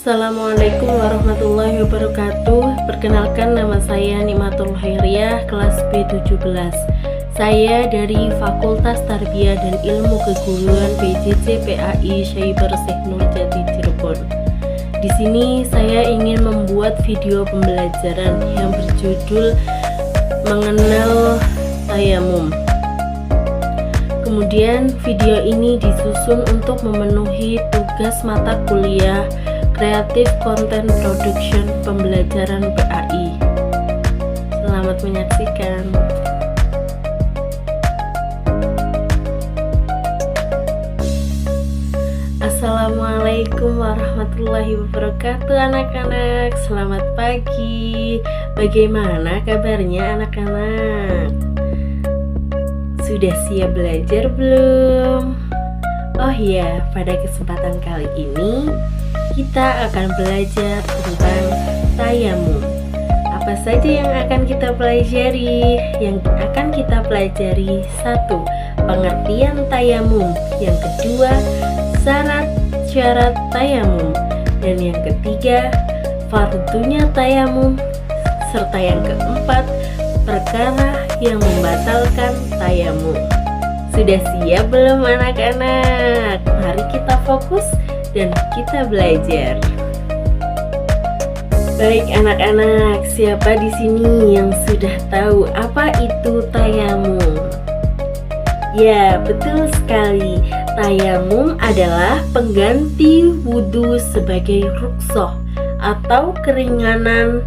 Assalamualaikum warahmatullahi wabarakatuh. Perkenalkan, nama saya Nikmatul Khairiyah, kelas B17. Saya dari Fakultas Tarbiyah dan Ilmu Keguruan PJJ PAI Syaiber Syekh Nurjati Cirebon. Di sini saya ingin membuat video pembelajaran yang berjudul Mengenal Tayamum. Kemudian video ini disusun untuk memenuhi tugas mata kuliah Creative Content Production pembelajaran PAI. Selamat menyaksikan. Assalamualaikum warahmatullahi wabarakatuh anak-anak. Selamat pagi. Bagaimana kabarnya anak-anak? Sudah siap belajar belum? Oh iya, pada kesempatan kali ini kita akan belajar tentang tayamum. Apa saja yang akan kita pelajari? Yang akan kita pelajari: 1. Pengertian tayamum. Yang kedua, syarat-syarat tayamum. Dan yang ketiga, fardunya tayamum. Serta yang keempat, perkara yang membatalkan tayamum. Sudah siap belum anak-anak? Mari kita fokus dan kita belajar. Baik anak-anak, siapa di sini yang sudah tahu apa itu tayamum? Ya, betul sekali. Tayamum adalah pengganti wudhu sebagai rukhsah atau keringanan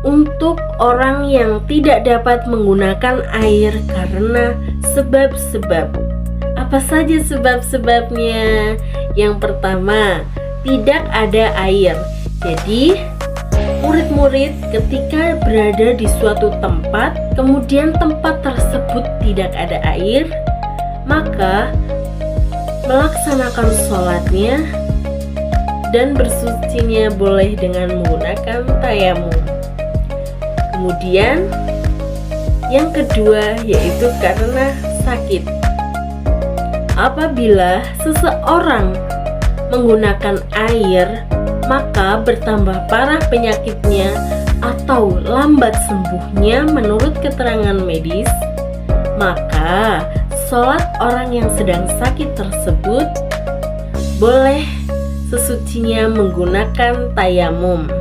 untuk orang yang tidak dapat menggunakan air karena sebab-sebab. Apa saja sebab-sebabnya? Yang pertama, tidak ada air. Jadi, murid-murid ketika berada di suatu tempat, kemudian tempat tersebut tidak ada air, maka melaksanakan sholatnya dan bersucinya boleh dengan menggunakan tayamum. Kemudian yang kedua yaitu karena sakit. Apabila seseorang menggunakan air, maka bertambah parah penyakitnya atau lambat sembuhnya menurut keterangan medis, maka sholat orang yang sedang sakit tersebut boleh sesucinya menggunakan tayamum.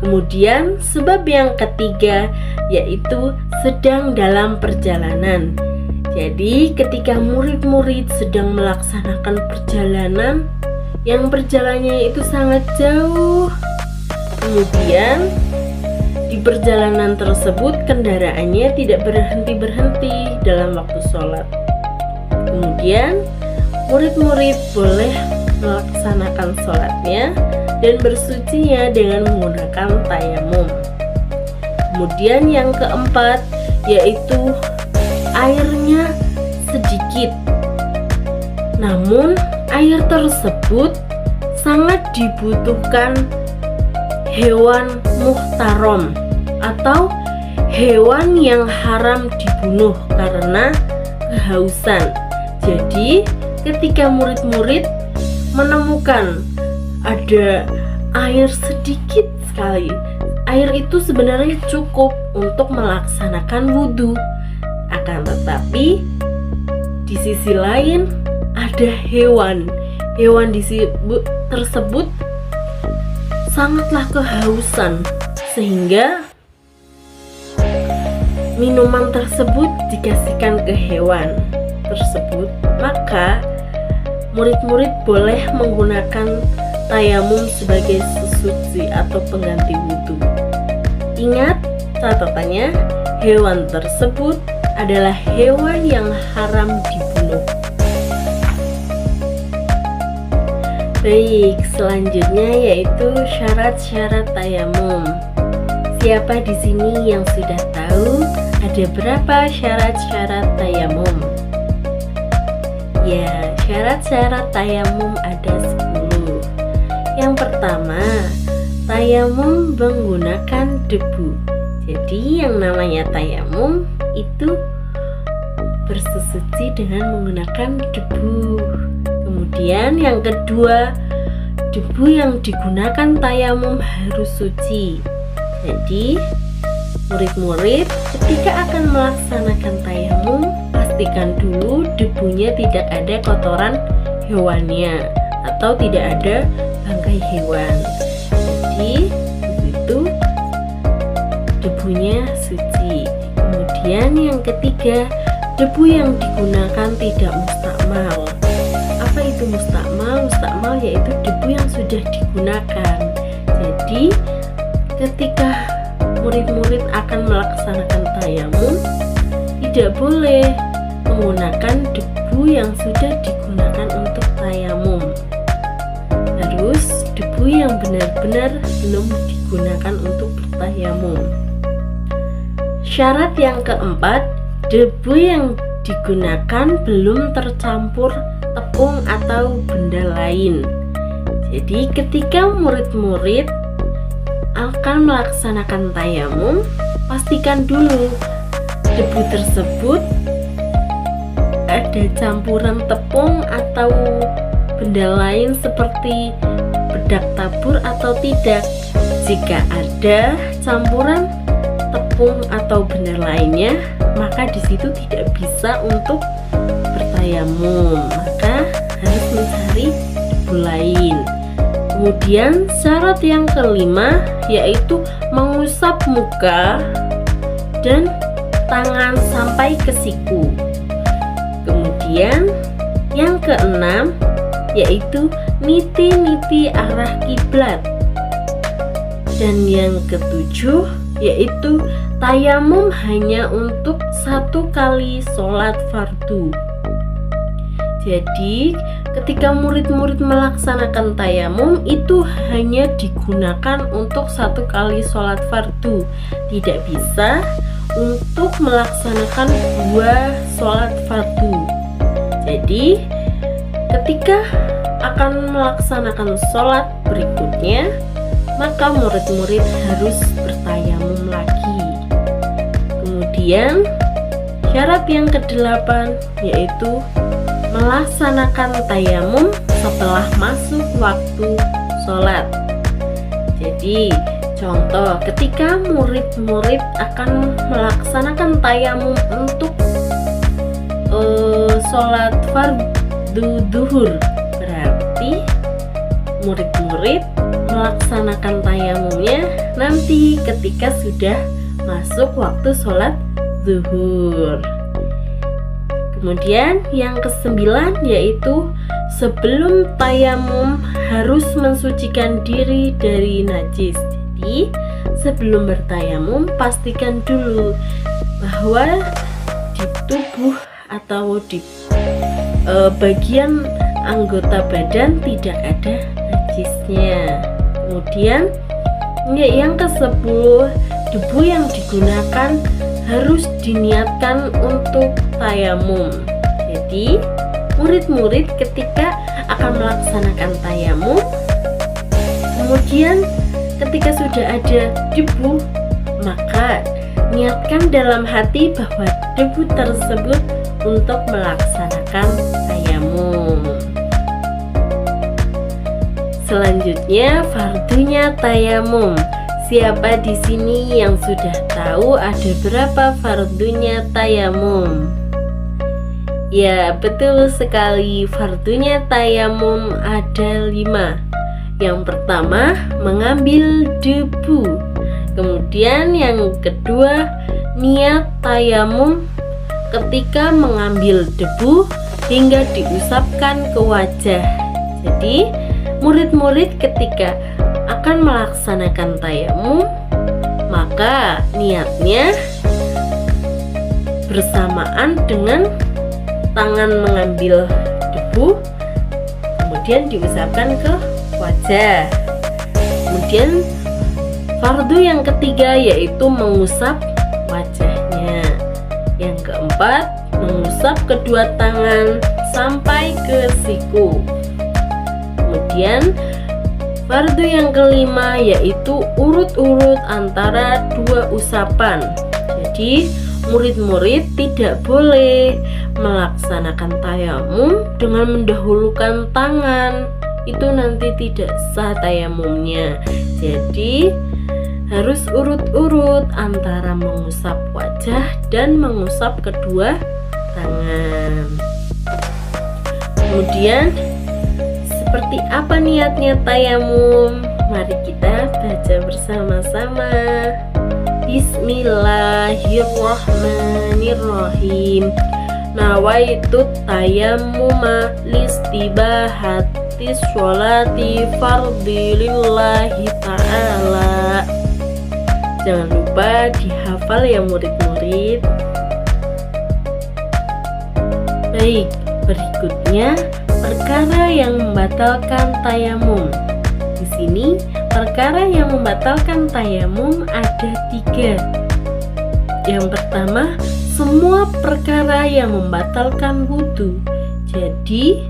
Kemudian sebab yang ketiga yaitu sedang dalam perjalanan. Jadi ketika murid-murid sedang melaksanakan perjalanan yang berjalannya itu sangat jauh, kemudian di perjalanan tersebut kendaraannya tidak berhenti-berhenti dalam waktu sholat, kemudian murid-murid boleh melaksanakan sholatnya dan bersucinya dengan menggunakan tayamum. Kemudian yang keempat yaitu airnya sedikit, namun air tersebut sangat dibutuhkan hewan muhtaram atau hewan yang haram dibunuh karena kehausan. Jadi ketika murid-murid menemukan ada air sedikit sekali, air itu sebenarnya cukup untuk melaksanakan wudhu. Akan tetapi di sisi lain ada hewan tersebut sangatlah kehausan sehingga minuman tersebut dikasihkan ke hewan tersebut, maka murid-murid boleh menggunakan tayamum sebagai sesuci atau pengganti wudhu. Ingat catatannya, hewan tersebut adalah hewan yang haram dibunuh. Baik, selanjutnya yaitu syarat-syarat tayamum. Siapa di sini yang sudah tahu ada berapa syarat-syarat tayamum? Ya, syarat-syarat tayamum ada 10. Yang pertama, tayamum menggunakan debu. Jadi yang namanya tayamum itu bersesuci dengan menggunakan debu. Kemudian yang kedua, debu yang digunakan tayamum harus suci. Jadi, murid-murid ketika akan melaksanakan tayamum, pastikan dulu debunya tidak ada kotoran hewannya atau tidak ada bangkai hewan. Jadi, itu debunya suci. Kemudian yang ketiga, debu yang digunakan tidak mustakmal. Apa itu mustakmal? Mustakmal yaitu debu yang sudah digunakan. Jadi ketika murid-murid akan melaksanakan tayamum, tidak boleh menggunakan debu yang sudah digunakan untuk tayamum. Harus debu yang benar-benar belum digunakan untuk bertayamum. Syarat yang keempat, debu yang digunakan belum tercampur tepung atau benda lain. Jadi ketika murid-murid akan melaksanakan tayamum, pastikan dulu debu tersebut ada campuran tepung atau benda lain seperti bedak tabur atau tidak. Jika ada campuran tepung atau benda lainnya, maka di situ tidak bisa untuk bertayamum, maka harus mencari debu lain. Kemudian syarat yang kelima yaitu mengusap muka dan tangan sampai ke siku. Kemudian yang keenam yaitu niti-niti arah kiblat. Dan yang ketujuh yaitu tayamum hanya untuk 1 kali sholat fardu. Jadi ketika murid-murid melaksanakan tayamum itu hanya digunakan untuk 1 kali sholat fardu, tidak bisa untuk melaksanakan 2 sholat fardu. Jadi ketika akan melaksanakan sholat berikutnya, maka murid-murid harus bertayamum lagi. Kemudian syarat yang kedelapan yaitu melaksanakan tayamum setelah masuk waktu sholat. Jadi contoh, ketika murid-murid akan melaksanakan tayamum untuk sholat fardu duhur, berarti murid-murid melaksanakan tayamumnya nanti ketika sudah masuk waktu sholat zuhur. Kemudian yang kesembilan yaitu sebelum tayamum harus mensucikan diri dari najis. Jadi sebelum bertayamum pastikan dulu bahwa di tubuh atau di bagian anggota badan tidak ada najisnya. Kemudian yang ke-10, debu yang digunakan harus diniatkan untuk tayamum. Jadi murid-murid ketika akan melaksanakan tayamum, kemudian ketika sudah ada debu, maka niatkan dalam hati bahwa debu tersebut untuk melaksanakan tayamum. Selanjutnya fardunya tayamum. Siapa di sini yang sudah tahu ada berapa fardunya tayamum? Ya, betul sekali, fardunya tayamum ada 5. Yang pertama, mengambil debu. Kemudian yang kedua, niat tayamum ketika mengambil debu hingga diusapkan ke wajah. Jadi murid-murid ketika akan melaksanakan tayamum, maka niatnya bersamaan dengan tangan mengambil debu, kemudian diusapkan ke wajah. Kemudian fardu yang ketiga yaitu mengusap wajahnya. Yang keempat, mengusap kedua tangan sampai ke siku. Kemudian fardu yang kelima yaitu urut-urut antara 2 usapan. Jadi murid-murid tidak boleh melaksanakan tayamum dengan mendahulukan tangan itu nanti tidak sah tayamumnya. Jadi harus urut-urut antara mengusap wajah dan mengusap kedua tangan. Kemudian seperti apa niatnya tayamum? Mari kita baca bersama-sama. Bismillahirrahmanirrahim. Nawaitu tayammuma listibahatis sholati fardilillahi ta'ala. Jangan lupa dihafal ya murid-murid. Baik, berikutnya perkara yang membatalkan tayamum. Di sini perkara yang membatalkan tayamum ada 3. Yang pertama, semua perkara yang membatalkan wudhu. Jadi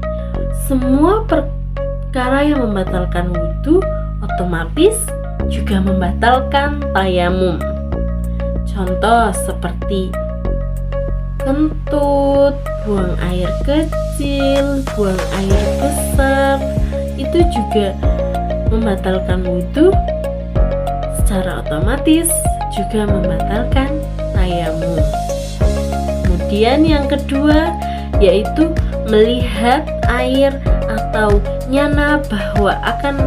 semua perkara yang membatalkan wudhu otomatis juga membatalkan tayamum. Contoh seperti kentut, buang air kecil, buang air besar, itu juga membatalkan wudhu, secara otomatis juga membatalkan tayamum. Kemudian yang kedua yaitu melihat air atau nyana bahwa akan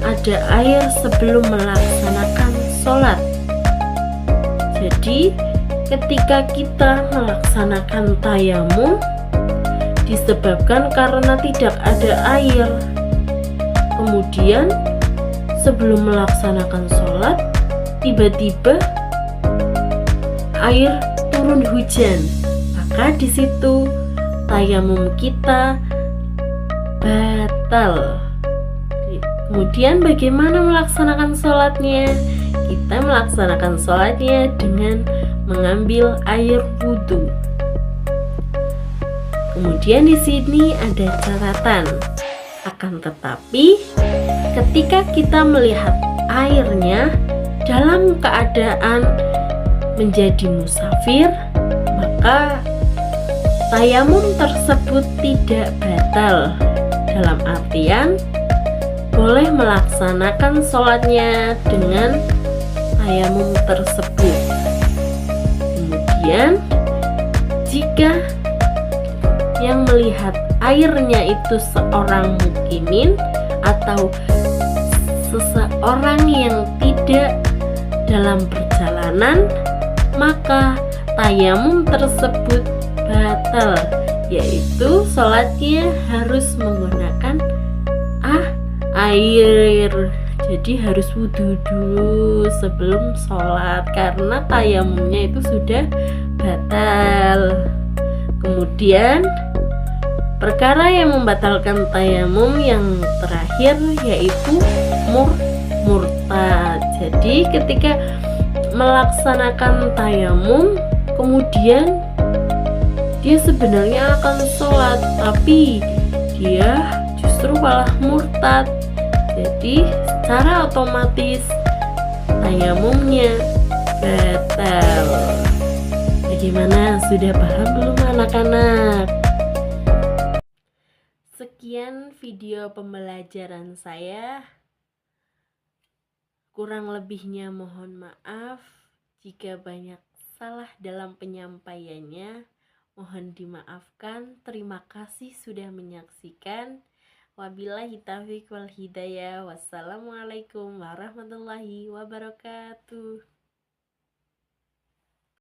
ada air sebelum melaksanakan sholat. Jadi ketika kita melaksanakan tayamum disebabkan karena tidak ada air, kemudian sebelum melaksanakan sholat tiba-tiba air turun hujan, maka di situ tayamum kita batal. Kemudian bagaimana melaksanakan sholatnya? Kita melaksanakan sholatnya dengan mengambil air wudhu. Kemudian di sini ada catatan. Akan tetapi ketika kita melihat airnya dalam keadaan menjadi musafir, maka tayamum tersebut tidak batal. Dalam artian boleh melaksanakan sholatnya dengan tayamum tersebut. Kemudian jika yang melihat airnya itu seorang mukimin atau seseorang yang tidak dalam perjalanan, maka tayamum tersebut batal, yaitu sholatnya harus menggunakan air. Jadi harus wudhu dulu sebelum sholat karena tayamumnya itu sudah batal. Kemudian perkara yang membatalkan tayamum yang terakhir yaitu murtad. Jadi ketika melaksanakan tayamum kemudian dia sebenarnya akan sholat tapi dia justru malah murtad. Jadi secara otomatis tayamumnya batal. Bagaimana? Sudah paham belum anak-anak? Sekian video pembelajaran saya. Kurang lebihnya mohon maaf. Jika banyak salah dalam penyampaiannya, mohon dimaafkan. Terima kasih sudah menyaksikan. Wabillahi taufiq wal hidayah. Wassalamualaikum warahmatullahi wabarakatuh.